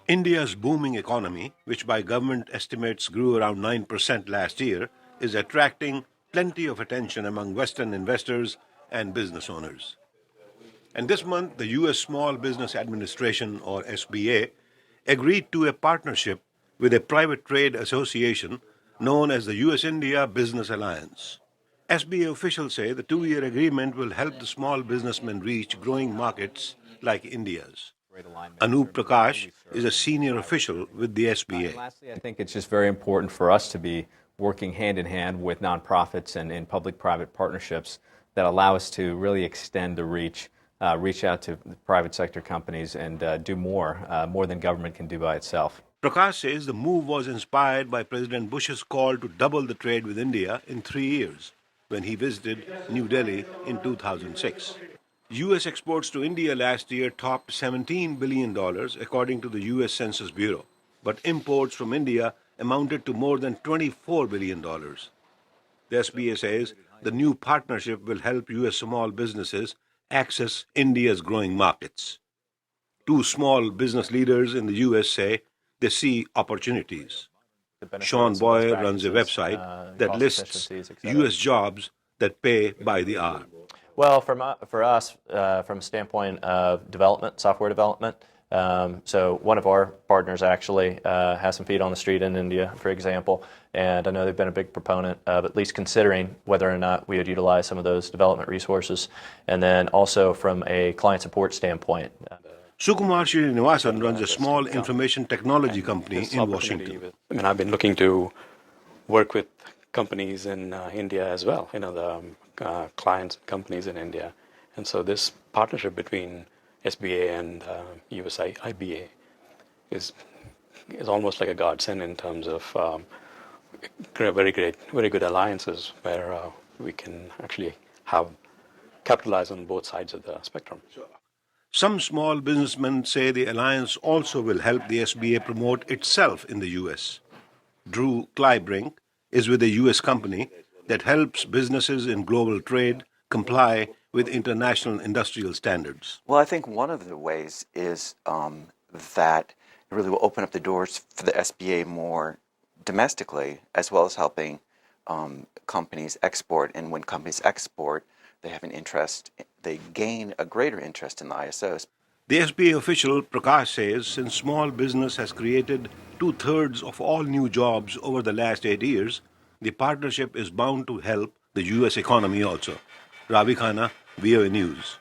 India's booming economy, which by government estimates grew around 9% last year, is attracting plenty of attention among Western investors and business owners. And this month, the U.S. Small Business Administration, or SBA, agreed to a partnership with a private trade association known as the U.S.-India Business Alliance. SBA officials say the two-year agreement will help the small businessmen reach growing markets like India's. Anup Prakash is a senior official with the SBA. Lastly, I think it's just very important for us to be working hand in hand with nonprofits and in public-private partnerships that allow us to really extend the reach out to private sector companies and do more than government can do by itself. Prakash says the move was inspired by President Bush's call to double the trade with India in 3 years when he visited New Delhi in 2006. U.S. exports to India last year topped $17 billion, according to the U.S. Census Bureau, but imports from India amounted to more than $24 billion. The SBA says the new partnership will help U.S. small businesses access India's growing markets. Two small business leaders in the U.S. say they see opportunities. Sean Boyer runs a website that lists U.S. jobs that pay by the hour. Well, for us, from a standpoint of development, software development, so one of our partners actually has some feet on the street in India, for example, and I know they've been a big proponent of at least considering whether or not we would utilize some of those development resources, and then also from a client support standpoint. Sukumar Srinivasan runs a small information technology company in Washington. I mean, I've been looking to work with companies in India as well, the clients and companies in India. And so this partnership between SBA and US IBA is almost like a godsend in terms of very good alliances where we can actually capitalize on both sides of the spectrum. Some small businessmen say the alliance also will help the SBA promote itself in the U.S. Drew Kleibrink is with a U.S. company that helps businesses in global trade comply with international industrial standards. Well, I think one of the ways is that it really will open up the doors for the SBA more domestically, as well as helping companies export. And when companies export, they have an interest, they gain a greater interest in the ISOs. The SBA official, Prakash, says since small business has created 2/3 of all new jobs over the last 8 years, the partnership is bound to help the U.S. economy also. Ravi, Khanna, VOA News.